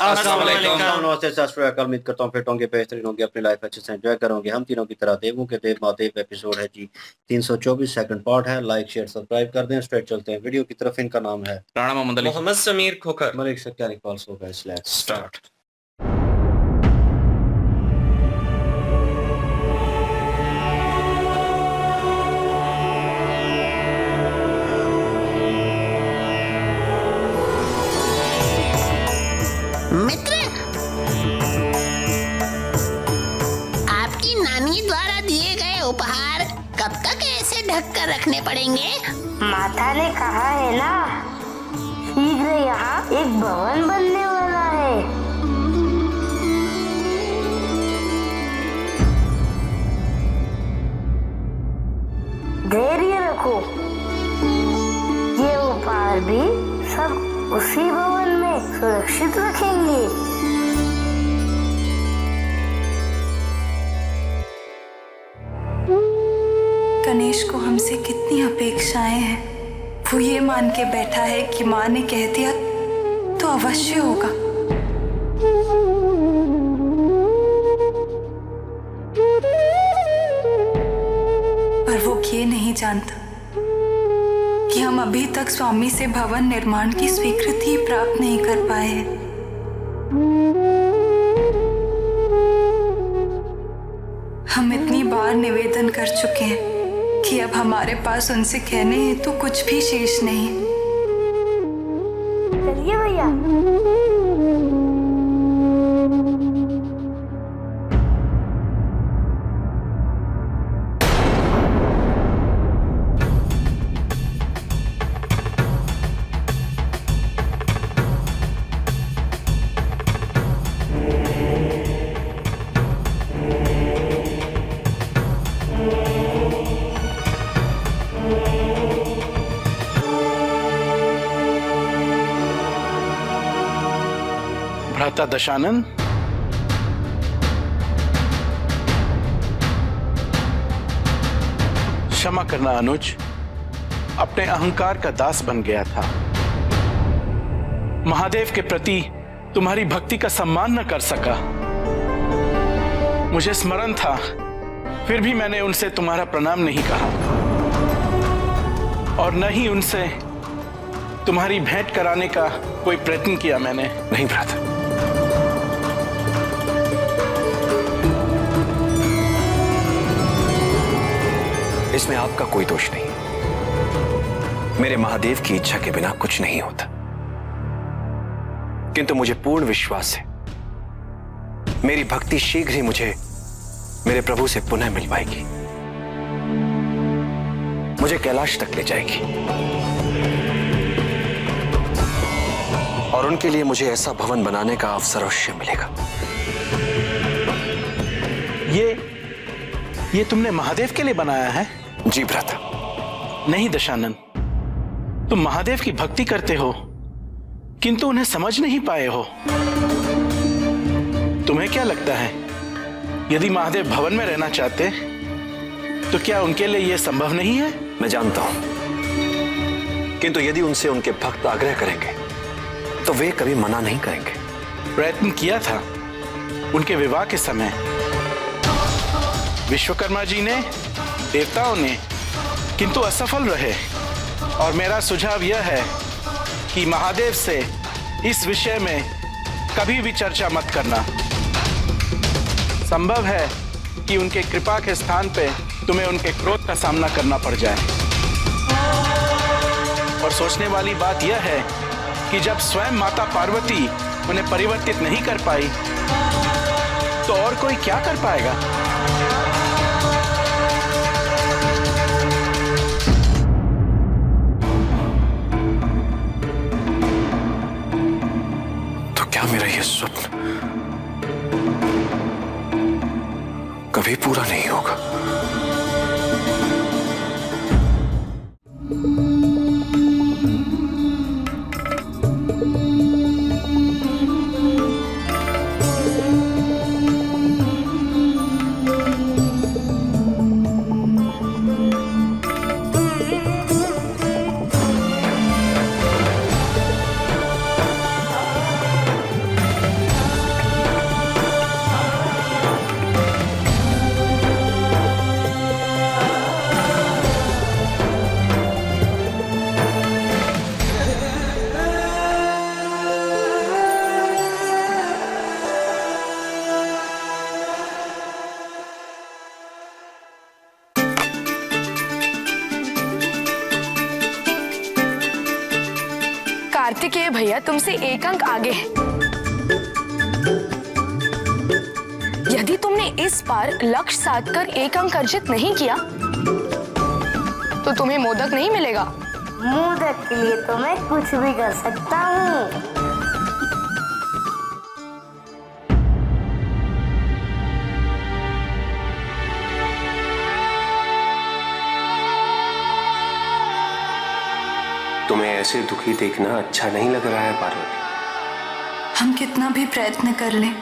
अस्सलाम वालेकुम। नमस्ते सत श्री अकाल। उम्मीद करता हूँ फिट होंगे, बेहतरीन होंगे, अपनी लाइफ अच्छे से एंजॉय करोगे। हम तीनों की तरह देवों के देव महादेव एपिसोड है जी 324 सेकंड पार्ट है। लाइक शेयर सब्सक्राइब कर दें। स्ट्रेट चलते हैं वीडियो की तरफ। इनका नाम है राणा मोहम्मद अली। मोहम्मद समीर खोखर। मलिक सत्यानी कॉल्स हो गए। Let's start. मित्र, आपकी नानी द्वारा दिए गए उपहार कब तक ऐसे ढक कर रखने पड़ेंगे? माता ने कहा है ना, शीघ्र यहाँ एक भवन बनने वाला है। धैर्य रखो, ये उपहार भी सब उसी भवन में सुरक्षित रखेंगे। गणेश को हमसे कितनी अपेक्षाएं हैं। वो ये मान के बैठा है कि माँ ने कह दिया तो अवश्य होगा। पर वो ये नहीं जानता कि हम अभी तक स्वामी से भवन निर्माण की स्वीकृति प्राप्त नहीं कर पाए हैं। हम इतनी बार निवेदन कर चुके हैं कि अब हमारे पास उनसे कहने हेतु कुछ भी शेष नहीं। चलिए भैया। भ्राता दशानन, क्षमा करना अनुज, अपने अहंकार का दास बन गया था। महादेव के प्रति तुम्हारी भक्ति का सम्मान न कर सका। मुझे स्मरण था, फिर भी मैंने उनसे तुम्हारा प्रणाम नहीं कहा और न ही उनसे तुम्हारी भेंट कराने का कोई प्रयत्न किया मैंने। नहीं भ्राता, इसमें आपका कोई दोष नहीं। मेरे महादेव की इच्छा के बिना कुछ नहीं होता। किंतु मुझे पूर्ण विश्वास है, मेरी भक्ति शीघ्र ही मुझे मेरे प्रभु से पुनः मिल पाएगी, मुझे कैलाश तक ले जाएगी और उनके लिए मुझे ऐसा भवन बनाने का अवसर अवश्य मिलेगा। ये तुमने महादेव के लिए बनाया है? जी भ्राता। नहीं दशानन, तुम महादेव की भक्ति करते हो किंतु उन्हें समझ नहीं पाए हो। तुम्हें क्या लगता है, यदि महादेव भवन में रहना चाहते तो क्या उनके लिए यह संभव नहीं है? मैं जानता हूं, किंतु यदि उनसे उनके भक्त आग्रह करेंगे तो वे कभी मना नहीं करेंगे। प्रयत्न किया था उनके विवाह के समय, विश्वकर्मा जी ने, देवताओं ने, किंतु असफल रहे। और मेरा सुझाव यह है कि महादेव से इस विषय में कभी भी चर्चा मत करना। संभव है कि उनके कृपा के स्थान पे तुम्हें उनके क्रोध का सामना करना पड़ जाए। और सोचने वाली बात यह है कि जब स्वयं माता पार्वती उन्हें परिवर्तित नहीं कर पाई तो और कोई क्या कर पाएगा? तो क्या मेरा यह स्वप्न कभी पूरा नहीं होगा? कार्तिकेय भैया तुमसे एक अंक आगे है। यदि तुमने इस बार लक्ष्य साधकर एक अंक अर्जित नहीं किया तो तुम्हें मोदक नहीं मिलेगा। मोदक के लिए तो मैं कुछ भी कर सकता हूँ। तुम्हें ऐसे दुखी देखना अच्छा नहीं लग रहा है पार्वती? हम कितना भी प्रयत्न कर लें,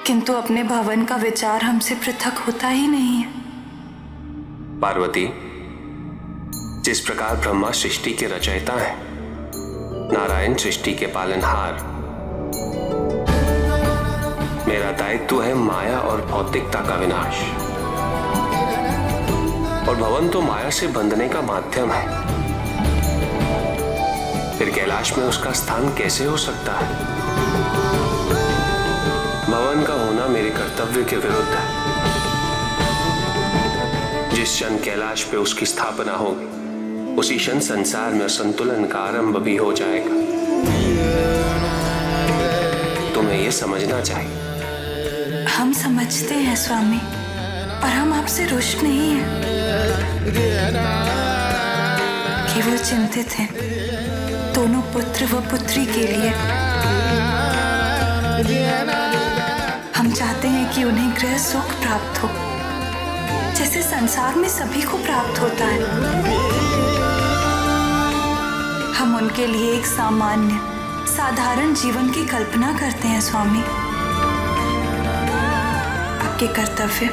किंतु अपने भवन का विचार हमसे पृथक होता ही नहीं है। पार्वती, जिस प्रकार ब्रह्मा सृष्टि के रचयिता हैं, नारायण सृष्टि के पालनहार, मेरा दायित्व है माया और भौतिकता का विनाश। और भवन तो माया से बंधने का माध्यम है, फिर कैलाश में उसका स्थान कैसे हो सकता है? भवन का होना मेरे कर्तव्य के विरुद्ध है। जिस क्षण कैलाश पे उसकी स्थापना होगी, उसी क्षण संसार में असंतुलन का आरंभ भी हो जाएगा। तुम्हें यह समझना चाहिए। हम समझते हैं स्वामी, पर हम आपसे रुष्ट नहीं हैं, केवल चिंतित हैं दोनों पुत्र व पुत्री के लिए। हम चाहते हैं कि उन्हें गृह सुख प्राप्त हो, जैसे संसार में सभी को प्राप्त होता है। हम उनके लिए एक सामान्य साधारण जीवन की कल्पना करते हैं स्वामी। आपके कर्तव्य,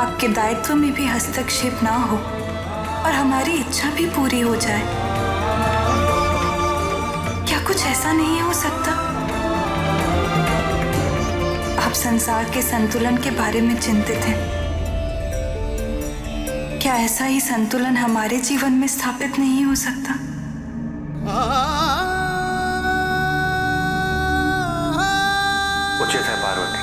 आपके दायित्व में भी हस्तक्षेप ना हो और हमारी इच्छा भी पूरी हो जाए। क्या कुछ ऐसा नहीं हो सकता? आप संसार के संतुलन के बारे में चिंतित हैं, क्या ऐसा ही संतुलन हमारे जीवन में स्थापित नहीं हो सकता? उचित है पार्वती।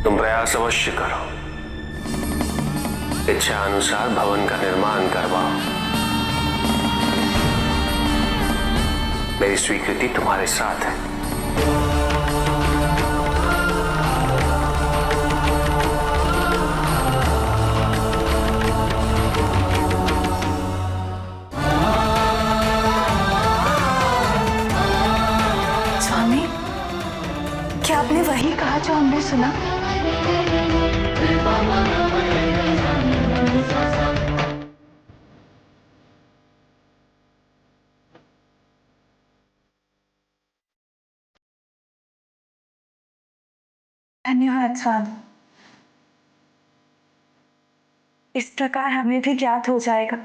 तुम प्रयास अवश्य करो, इच्छा अनुसार भवन का निर्माण करवाओ। मेरी स्वीकृति तुम्हारे साथ है। स्वामी, क्या आपने वही कहा जो हमने सुना? धन्यवाद स्वामी। इस प्रकार हमें भी ज्ञात हो जाएगा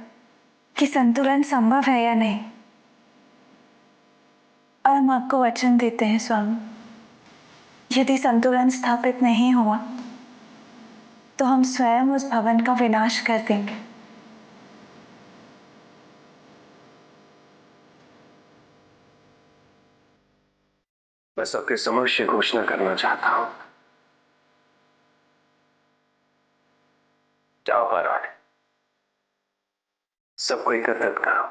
कि संतुलन संभव है या नहीं। और हम आपको वचन देते हैं स्वामी, यदि संतुलन स्थापित नहीं हुआ तो हम स्वयं उस भवन का विनाश कर देंगे। मैं सबके समक्ष घोषणा करना चाहता हूं। जाओ पार्वती, सबको एकत्रित करो।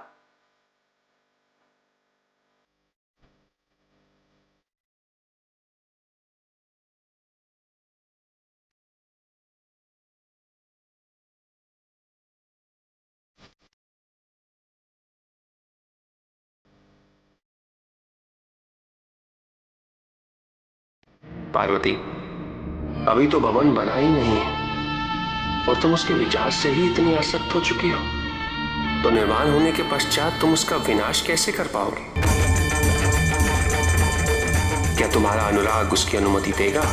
पार्वती, अभी तो भवन बना ही नहीं है और तुम उसके विचार से ही इतनी आसक्त हो चुकी हो, तो निर्माण होने के पश्चात तुम उसका विनाश कैसे कर पाओगे? क्या तुम्हारा अनुराग उसकी अनुमति देगा?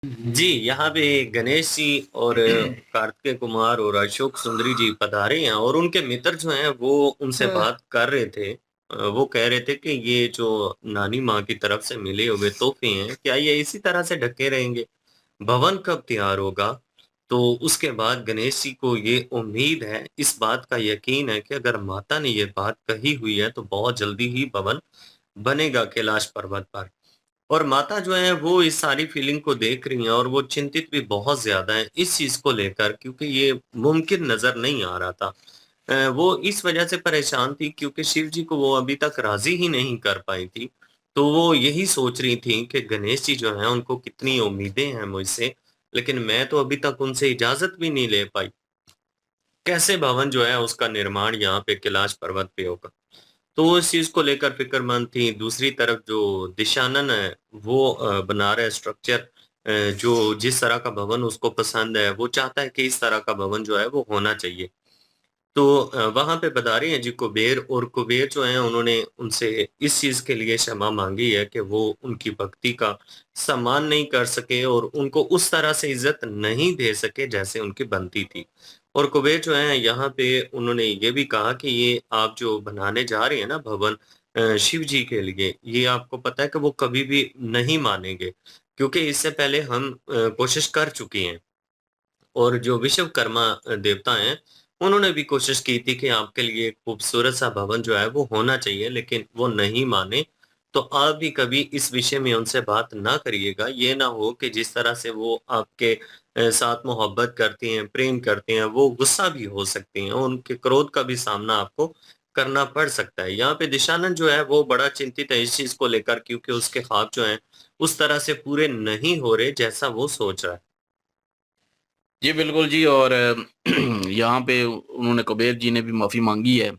जी, यहाँ पे गणेश जी और कार्तिकेय कुमार और अशोक सुंदरी जी पधारे हैं और उनके मित्र जो हैं वो उनसे बात कर रहे थे। वो कह रहे थे कि ये जो नानी माँ की तरफ से मिले हुए तोहफे हैं, क्या ये इसी तरह से ढके रहेंगे? भवन कब तैयार होगा? तो उसके बाद गणेश जी को ये उम्मीद है, इस बात का यकीन है कि अगर माता ने ये बात कही हुई है तो बहुत जल्दी ही भवन बनेगा कैलाश पर्वत पर। और माता जो है वो इस सारी फीलिंग को देख रही हैं और वो चिंतित भी बहुत ज़्यादा हैं इस चीज़ को लेकर, क्योंकि ये मुमकिन नज़र नहीं आ रहा था। वो इस वजह से परेशान थी क्योंकि शिव जी को वो अभी तक राज़ी ही नहीं कर पाई थी। तो वो यही सोच रही थी कि गणेश जी जो हैं उनको कितनी उम्मीदें हैं मुझसे, लेकिन मैं तो अभी तक उनसे इजाज़त भी नहीं ले पाई। कैसे भवन जो है उसका निर्माण यहाँ पे कैलाश पर्वत पे होगा। तो वो इस चीज़ को लेकर फ़िक्रमंद थी। दूसरी तरफ जो दिशानन है, वो बना रहा है स्ट्रक्चर, जो जिस तरह का भवन उसको पसंद है, वो चाहता है कि इस तरह का भवन जो है वो होना चाहिए। तो वहाँ पे बता रहे हैं जी कुबेर, और कुबेर जो हैं उन्होंने उनसे इस चीज़ के लिए क्षमा माँगी है कि वो उनकी भक्ति का सम्मान नहीं कर सके और उनको उस तरह से इज़्ज़त नहीं दे सके जैसे उनकी बनती थी। और कुबेर जो हैं यहाँ पे उन्होंने ये भी कहा कि ये आप जो बनाने जा रहे हैं ना भवन शिव जी के लिए, ये आपको पता है कि वो कभी भी नहीं मानेंगे, क्योंकि इससे पहले हम कोशिश कर चुके हैं। और जो विश्वकर्मा देवता हैं, उन्होंने भी कोशिश की थी कि आपके लिए एक खूबसूरत सा भवन जो है वो होना चाहिए, लेकिन वो नहीं माने। तो आप भी कभी इस विषय में उनसे बात ना करिएगा। ये ना हो कि जिस तरह से वो आपके साथ मोहब्बत करती हैं, प्रेम करती हैं, वो गुस्सा भी हो सकती हैं। उनके क्रोध का भी सामना आपको करना पड़ सकता है। यहाँ पे दिशानंद जो है वो बड़ा चिंतित है इस चीज़ को लेकर, क्योंकि उसके ख्वाब जो हैं, उस तरह से पूरे नहीं हो रहे जैसा वो सोच रहा है। जी बिल्कुल जी। और यहाँ पे उन्होंने कुबेर जी ने भी माफ़ी मांगी है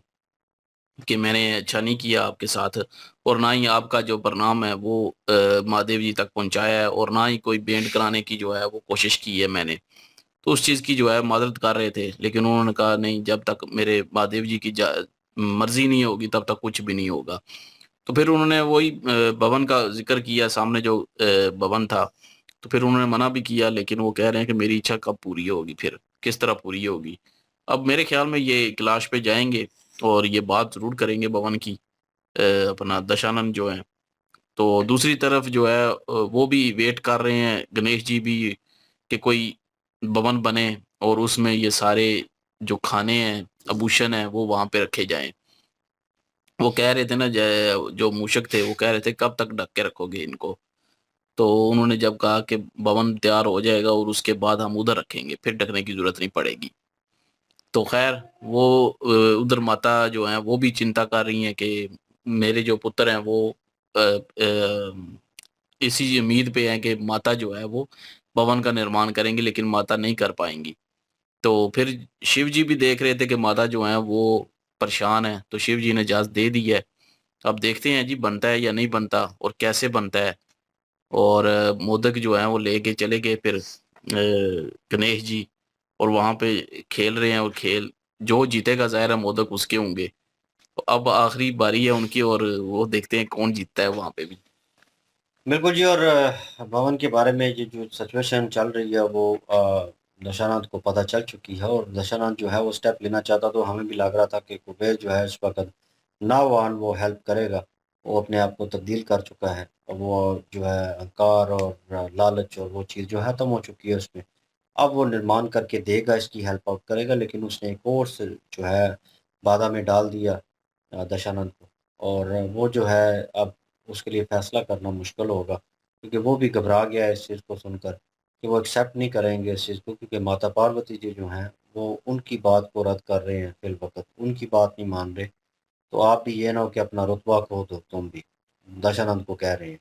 कि मैंने अच्छा नहीं किया आपके साथ, और ना ही आपका जो परिणाम है वो महादेव जी तक पहुँचाया है, और ना ही कोई भेंट कराने की जो है वो कोशिश की है मैंने। तो उस चीज़ की जो है मदद कर रहे थे, लेकिन उन्होंने कहा नहीं, जब तक मेरे महादेव जी की मर्जी नहीं होगी तब तक कुछ भी नहीं होगा। तो फिर उन्होंने वही भवन का जिक्र किया, सामने जो भवन था। तो फिर उन्होंने मना भी किया, लेकिन वो कह रहे हैं कि मेरी इच्छा कब पूरी होगी, फिर किस तरह पूरी होगी। अब मेरे ख्याल में ये कैलाश पे जाएंगे और ये बात जरूर करेंगे भवन की, अपना दशानंद जो है। तो दूसरी तरफ जो है वो भी वेट कर रहे हैं, गणेश जी भी, कि कोई भवन बने और उसमें ये सारे जो खाने हैं, आभूषण है, वो वहां पे रखे जाएं। वो कह रहे थे ना, जो मूषक थे वो कह रहे थे कब तक ढक के रखोगे इनको। तो उन्होंने जब कहा कि भवन तैयार हो जाएगा और उसके बाद हम उधर रखेंगे, फिर ढकने की जरूरत नहीं पड़ेगी। तो खैर वो उधर माता जो है वो भी चिंता कर रही हैं कि मेरे जो पुत्र हैं वो इसी उम्मीद पे हैं कि माता जो है वो भवन का निर्माण करेंगे, लेकिन माता नहीं कर पाएंगी। तो फिर शिव जी भी देख रहे थे कि माता जो है वो परेशान है, तो शिव जी ने इजाजत दे दी है। अब देखते हैं जी बनता है या नहीं बनता और कैसे बनता है। और मोदक जो है वो लेके चले गए फिर गणेश जी, और वहां पे खेल रहे हैं, और खेल जो जीतेगा ज़ाहिर है मोदक उसके होंगे। तो अब आखिरी बारी है उनकी, और वो देखते हैं कौन जीतता है वहां पे भी। बिल्कुल जी। और भवन के बारे में ये जो सिचुएशन चल रही है वो दशानंद को पता चल चुकी है, और दशानंद जो है वो स्टेप लेना चाहता, तो हमें भी लग रहा था कि कुबेर जो है इस वक्त नावान वो हेल्प करेगा। वो अपने आप को तब्दील कर चुका है, और वो जो है अहंकार और लालच और वो चीज़ जो है खत्म हो चुकी है उसमें। अब वो निर्माण करके देगा, इसकी हेल्प आउट करेगा, लेकिन उसने एक और से जो है बाधा में डाल दिया दशानंद को। और वो जो है अब उसके लिए फ़ैसला करना मुश्किल होगा, क्योंकि वो भी घबरा गया है इस चीज़ को सुनकर कि वो एक्सेप्ट नहीं करेंगे इस चीज़ को, क्योंकि माता पार्वती जी जो हैं वो उनकी बात को रद्द कर रहे हैं फ़िलवक़्त, उनकी बात नहीं मान रहे। तो आप भी ये ना हो कि अपना रुतबा खो दो तुम भी, दशानंद को कह रहे हैं।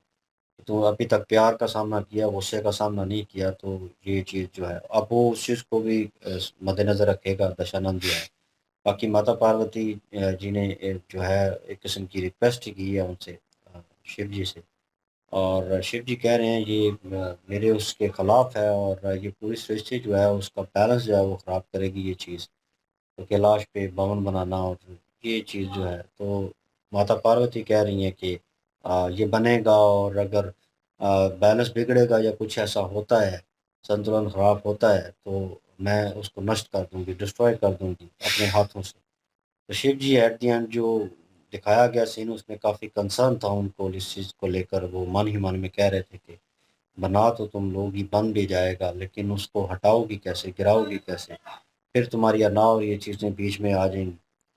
तो अभी तक प्यार का सामना किया, गुस्से का सामना नहीं किया, तो ये चीज़ जो है अब वो उस चीज़ को भी मद्देनज़र रखेगा दशानंद जो है। बाकी माता पार्वती जी ने जो है एक किस्म की रिक्वेस्ट ही की है उनसे, शिव जी से। और शिव जी कह रहे हैं ये मेरे उसके ख़िलाफ़ है, और ये पूरी सृष्टि जो है उसका बैलेंस जो है वो ख़राब करेगी ये चीज़। तो कैलाश पे भवन बनाना और ये चीज़ जो है, तो माता पार्वती कह रही हैं कि ये बनेगा, और अगर बैलेंस बिगड़ेगा या कुछ ऐसा होता है, संतुलन ख़राब होता है, तो मैं उसको नष्ट कर दूँगी, डिस्ट्रॉय कर दूँगी अपने हाथों से। तो शिव जी एट द एंड जो दिखाया गया सीन, उसमें काफ़ी कंसर्न था उनको इस चीज़ को लेकर। वो मन ही मन में कह रहे थे कि बना तो तुम लोगी, बन भी जाएगा, लेकिन उसको हटाओगी कैसे, गिराओगी कैसे, फिर तुम्हारी अना और ये चीज़ें बीच में आ जाएंगी।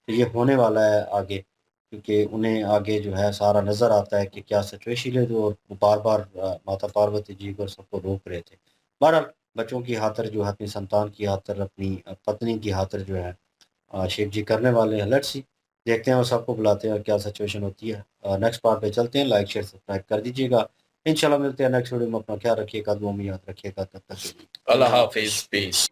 तो ये होने वाला है आगे, क्योंकि उन्हें आगे जो है सारा नज़र आता है कि क्या सिचुएशन है, जो वो बार बार माता पार्वती जी को सबको रोक रहे थे। बहरहाल बच्चों की खातर जो है, अपनी संतान की खातर, अपनी पत्नी की खातर जो है शिव जी करने वाले हैं। लेट्स सी, देखते हैं, वो सबको बुलाते हैं और क्या सिचुएशन होती है। नेक्स्ट पार्ट पे चलते हैं। लाइक शेयर सब्सक्राइब कर दीजिएगा। इंशाल्लाह मिलते हैं नेक्स्ट वीडियो में। अपना ख्याल रखिएगा, दुआ में याद रखिएगा। तब तक अल्लाह हाफिज, पीस।